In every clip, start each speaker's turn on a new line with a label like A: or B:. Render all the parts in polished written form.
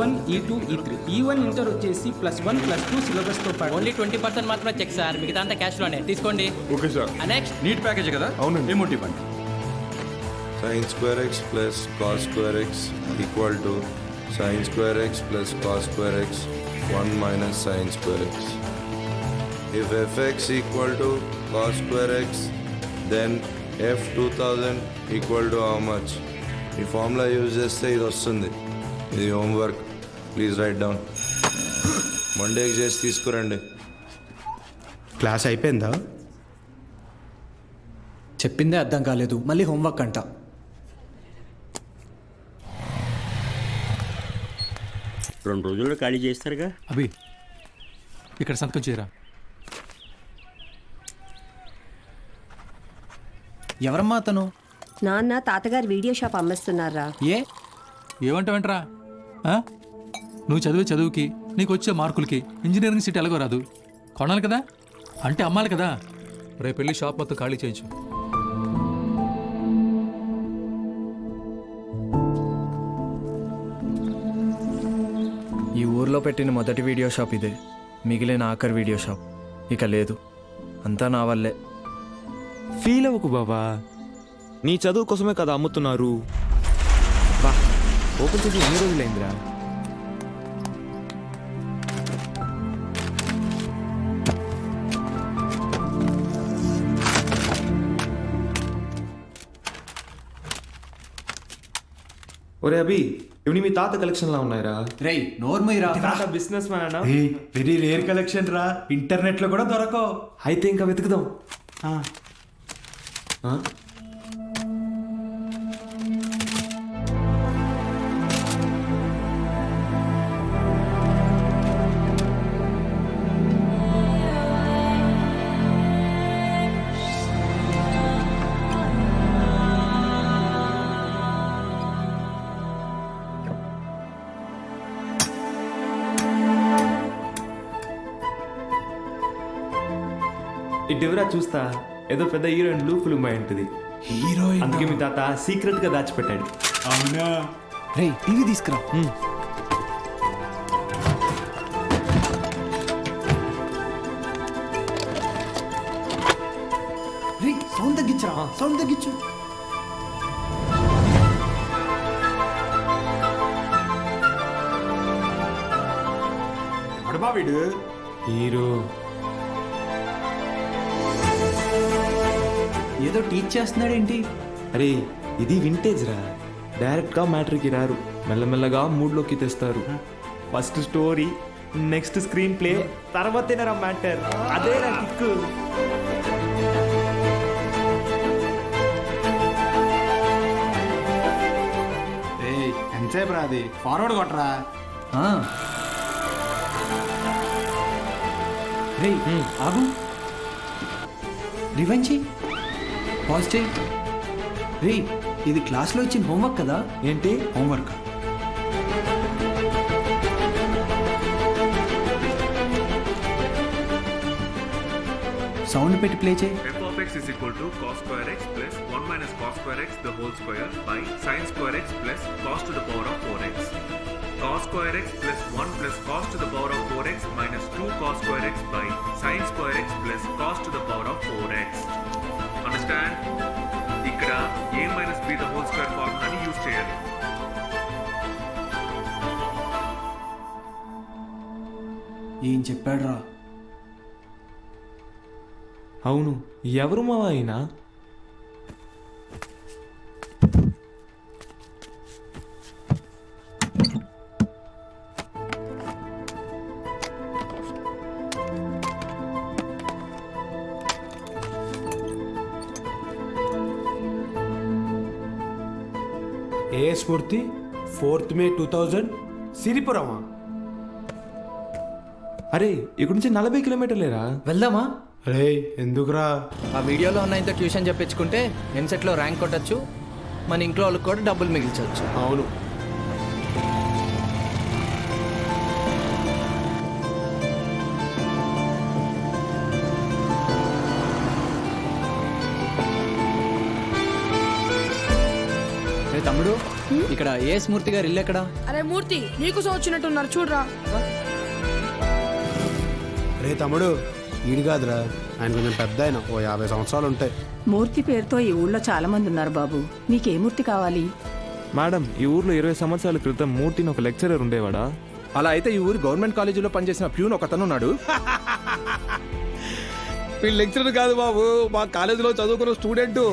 A: E1, E2, E3. E1 inter వచ్చేసి +1+2 సిలబస్తో పాటు
B: only 20% మాత్రమే చెక్ సార్, మిగతా అంతా క్యాష్లోనే తీసుకోండి.
C: Okay sir.
B: Next
D: NEET package కదా?
C: అవునండి.
D: అమౌంట్ ఇవ్వండి.
E: sin square x plus cos square x equal to sin square x plus cos square x 1 minus sin square x. If fx equal to cos square x, then f 2000 equal to how much? ఈ formula use చేస్తే ఇది వస్తుంది. ఇది homework, please right down. మండేకి చేసి తీసుకురండి.
F: Class అయిపోయిందా?
G: చెప్పిందే అర్థం కాలేదు, మళ్ళీ హోంవర్క్ అంట.
H: రెండు రోజుల్లో ఖాళీ చేస్తారుగా.
I: అభి ఇక్కడ సంతకం చేయరా.
G: ఎవరమ్మా అతను?
J: నాన్న తాతగారు వీడియో షాప్ అమ్మేస్తున్నారా?
I: ఏమంటావేంట్రా? నువ్వు చదివే చదువుకి నీకు వచ్చే మార్కులకి ఇంజనీరింగ్ సీట్ ఎలాగో రాదు. కొనాలి కదా, అంటే అమ్మాలి కదా. రేపు వెళ్ళి షాప్ మొత్తం ఖాళీ చేయించు.
G: ఈ ఊర్లో పెట్టిన మొదటి వీడియో షాప్ ఇదే, మిగిలిన ఆఖరి వీడియో షాప్ ఇక లేదు. అంతా నా వల్లే.
F: ఫీల్ అవ్వకు బాబా, నీ చదువు కోసమే కదా అమ్ముతున్నారు. బా ఓపెన్ చేసి ఎన్ని రోజులైందిరా? ఒరే అభి, ఇవి మీ తాత కలెక్షన్ లా ఉన్నాయిరా.
G: రేయ్ నోర్మయ్యరా,
F: తాత business man.
A: Very rare collection రా, ఇంటర్నెట్లో కూడా దొరకవు.
F: అయితే ఇంకా వెతుకుదాం. ఇటువరా చూస్తా, ఏదో పెద్ద హీరోయిన్ బ్లూ ఫిల్మ్ అయి ఉంటుంది.
A: హీరోయిన్
F: అందుకే మీ తాత సీక్రెట్ గా దాచిపెట్టాడు.
A: అవునా?
G: రేయ్ టీవీ తీసుకురా. రేయ్ సౌండ్ తగ్గించరా, సౌండ్ తగ్గించు.
A: ఎవడబా వీడు?
F: హీరో
G: ఏదో టీచ్ చేస్తున్నాడేంటి?
F: అరే ఇది వింటేజ్ రా, డైరెక్ట్ గా మ్యాటర్కి రారు, మెల్లమెల్లగా మూడ్లోకి తెస్తారు. First story, next screenplay, తర్వాతేనరా మ్యాటర్. అదే నా కిక్కు.
A: ఎంతసేపు రా అది? ఫార్వర్డ్ కొట్టరా.
G: రేయ్ ఆగు, రివెంజ్ పాజిటివ్. రేయ్ ఇది క్లాస్లో ఇచ్చిన హోంవర్క్ కదా?
F: ఏంటి
G: హోంవర్క్? సౌండ్ పెట్టి ప్లే చేయి.
K: f of x is equal to cos square x plus 1 minus cos square x the whole square by sin square x plus cos to the power of 4x. Cos square x plus 1 plus cos to the power of 4x minus 2 cos square x by sin square x plus cos to the power of 4x. Understand? ఇక్కడ a minus b the whole square ఫార్ములాని use చేయాలి.
G: ఏం చెప్పాడు రా?
F: అవును, ఎవరు మావా అయినా?
A: ఏ స్ఫూర్తి 4th May 2000 సిరిపురమా?
F: అరే ఇక్కడ నుంచి 40 కిలోమీటర్లేరా.
G: వెళ్దామా?
A: రే ఎందుకురా?
G: ఆ వీడియోలో ఉన్న ఇంత ట్యూషన్ చెప్పించుకుంటే ఎంసెట్లో ర్యాంక్ కొట్టచ్చు, మన ఇంట్లో వాళ్ళకి కూడా డబ్బులు మిగిల్చవచ్చు.
A: అవును.
G: తమ్ముడు ఇక్కడ ఏ స్మూర్తి గారు ఇల్లు ఎక్కడ?
C: అరే మూర్తి నీకోసం వచ్చినట్టున్నారు చూడరా.
D: రే తమ్ముడు, ఈడు కాదురా, ఆయన కొంచెం పెద్ద ఆయన, ఓ 50 సంవత్సరాలు ఉంటాయి.
C: మూర్తి పేరుతో ఈ ఊళ్ళో చాలా మంది ఉన్నారు బాబు. నీకే మూర్తి కావాలి?
F: మేడం, ఈ ఊర్లో 20 సంవత్సరాల క్రితం మూర్తిని ఒక లెక్చరర్ ఉండేవాడా?
D: అలా అయితే ఈ ఊరు గవర్నమెంట్ కాలేజీలో పనిచేసిన ప్యూన్ ఒకతను ఉన్నాడు.
L: వీళ్ళు లెక్చరర్ కాదు బాబు, మా కాలేజీలో చదువుకున్న స్టూడెంట్.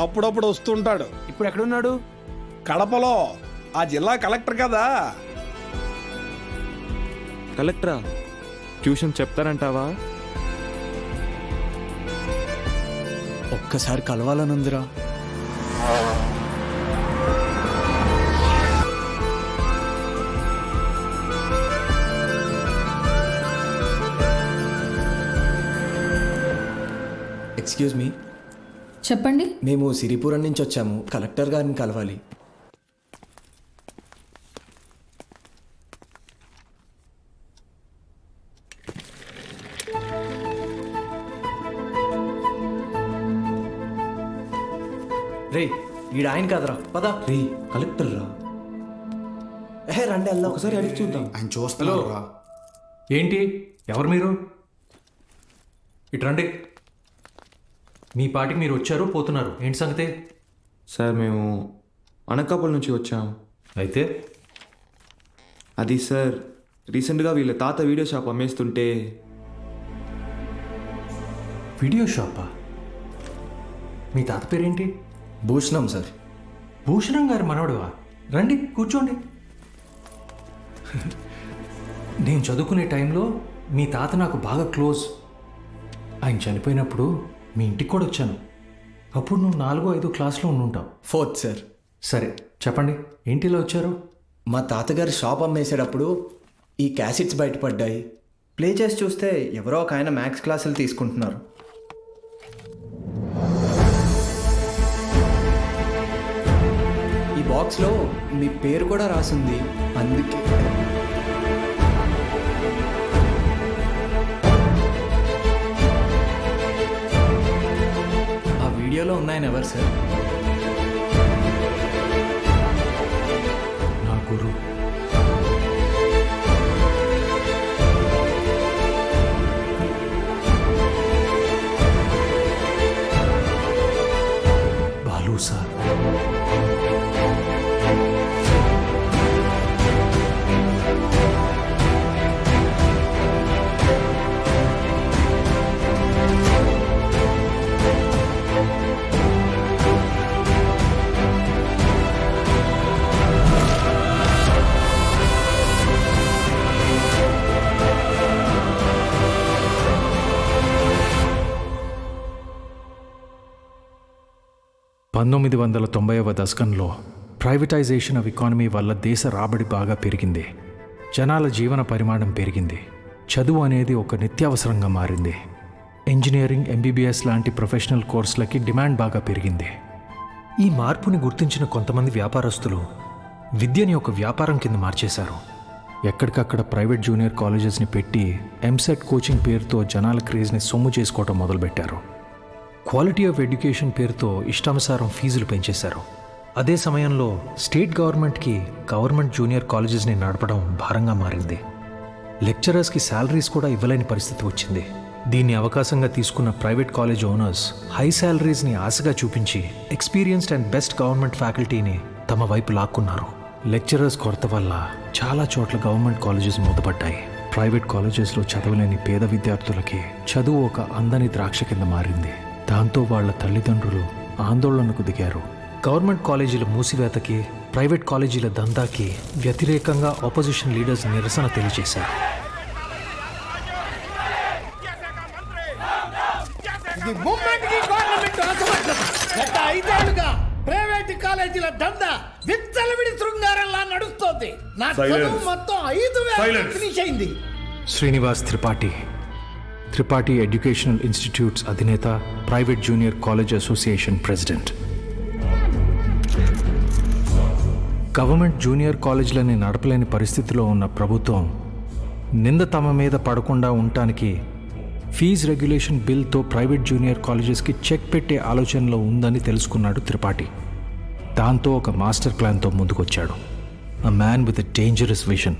L: అప్పుడప్పుడు వస్తుంటాడు.
D: ఇప్పుడు ఎక్కడున్నాడు?
L: కడపలో, ఆ జిల్లా కలెక్టర్ కదా.
F: కలెక్టరా? ట్యూషన్ చెప్తారంటావా?
G: ఒక్కసారి కలవాలనుందిరా.
M: Excuse me.
C: చెప్పండి.
M: మేము సిరిపురం నుంచి వచ్చాము, కలెక్టర్ గారిని కలవాలి. రే, ఈడ ఆయన కాదరా, పద.
F: రే, కలెక్టర్ రా.
M: రండి వెళ్దాం.
F: ఒకసారి అడిగి చూద్దాం.
D: ఆయన చూస్తున్నాడు రా.
I: ఏంటి, ఎవరు మీరు? ఇటు రండి. మీ పాటికి మీరు వచ్చారు, పోతున్నారు. ఏంటి సంగతి?
F: సార్, మేము అనకాపల్లి నుంచి వచ్చాం.
I: అయితే
F: అది సార్, రీసెంట్గా వీళ్ళ తాత వీడియో షాప్ అమ్మేస్తుంటే.
I: వీడియో షాపా? మీ తాత పేరేంటి?
M: భూషణం సార్.
I: భూషణం గారు మనవడువా? రండి, కూర్చోండి. నేను చదువుకునే టైంలో మీ తాత నాకు బాగా క్లోజ్. ఆయన చనిపోయినప్పుడు మీ ఇంటికి కూడా వచ్చాను. అప్పుడు నువ్వు 4వ 5వ క్లాస్లో ఉండుంటావు.
M: 4th sir.
I: సరే, చెప్పండి, ఏంటి ఇలా వచ్చారు?
M: మా తాతగారు షాప్ అమ్మేసేటప్పుడు ఈ క్యాసెట్స్ బయటపడ్డాయి. ప్లే చేసి చూస్తే ఎవరో ఒక ఆయన మ్యాథ్స్ క్లాసులు తీసుకుంటున్నారు. ఈ బాక్స్లో మీ పేరు కూడా రాసింది, అందుకే. ఆ వీడియోలో ఉన్నాయని ఎవరు సార్?
I: నా గురు. బాలు సార్. దశకంలో ప్రైవేటైజేషన్ ఆఫ్ ఎకానమీ వల్ల దేశ రాబడి బాగా పెరిగింది. జనాల జీవన పరిమాణం పెరిగింది. చదువు అనేది ఒక నిత్యావసరంగా మారింది. ఇంజనీరింగ్, ఎంబీబీఎస్ లాంటి ప్రొఫెషనల్ కోర్సులకి డిమాండ్ బాగా పెరిగింది. ఈ మార్పుని గుర్తించిన కొంతమంది వ్యాపారస్తులు విద్యని ఒక వ్యాపారం కింద మార్చేశారు. ఎక్కడికక్కడ ప్రైవేట్ జూనియర్ కాలేజెస్ని పెట్టి ఎంసెట్ కోచింగ్ పేరుతో జనాల క్రేజ్ని సొమ్ము చేసుకోవటం మొదలుపెట్టారు. క్వాలిటీ ఆఫ్ ఎడ్యుకేషన్ పేరుతో ఇష్టానుసారం ఫీజులు పెంచేశారు. అదే సమయంలో స్టేట్ గవర్నమెంట్కి గవర్నమెంట్ జూనియర్ కాలేజెస్ని నడపడం భారంగా మారింది. లెక్చరర్స్కి శాలరీస్ కూడా ఇవ్వలేని పరిస్థితి వచ్చింది. దీన్ని అవకాశంగా తీసుకున్న ప్రైవేట్ కాలేజ్ ఓనర్స్ హై శాలరీస్ని ఆశగా చూపించి ఎక్స్పీరియన్స్డ్ అండ్ బెస్ట్ గవర్నమెంట్ ఫ్యాకల్టీని తమ వైపు లాక్కున్నారు. లెక్చరర్స్ కొరత వల్ల చాలా చోట్ల గవర్నమెంట్ కాలేజెస్ మూతపడ్డాయి. ప్రైవేట్ కాలేజెస్లో చదవలేని పేద విద్యార్థులకి చదువు ఒక అందని ద్రాక్ష కింద మారింది. దాంతో వాళ్ల తల్లిదండ్రులు ఆందోళనకు దిగారు. గవర్నమెంట్ కాలేజీల మూసివేతకి, ప్రైవేట్ కాలేజీల దందాకి వ్యతిరేకంగా ఆపోజిషన్ లీడర్స్ నిరసన తెలియజేశారు.
L: ప్రైవేట్ కాలేజీల దందా విచ్చలవిడి శృంగారంలా నడుస్తోంది. నా చదువు మొత్తం 5,000 ఫినిష్ అయింది.
I: శ్రీనివాస్ త్రిపాఠి ఎడ్యుకేషనల్ ఇన్స్టిట్యూట్స్ అధినేత, private junior college association president. Government junior కాలేజీలని నడపలేని పరిస్థితిలో ఉన్న ప్రభుత్వం నింద తమ మీద పడకుండా ఉండటానికి ఫీజు రెగ్యులేషన్ బిల్తో ప్రైవేట్ జూనియర్ కాలేజెస్కి చెక్ పెట్టే ఆలోచనలో ఉందని తెలుసుకున్నాడు త్రిపాఠి. దాంతో ఒక మాస్టర్ ప్లాన్తో ముందుకొచ్చాడు. A man with a dangerous vision.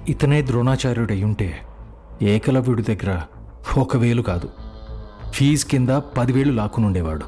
I: ఇతనే ద్రోణాచార్యుడు అయ్యుంటే ఏకలవ్యుడి దగ్గర 1,000 కాదు, ఫీజు కింద 10,000 లాక్కునుండేవాడు.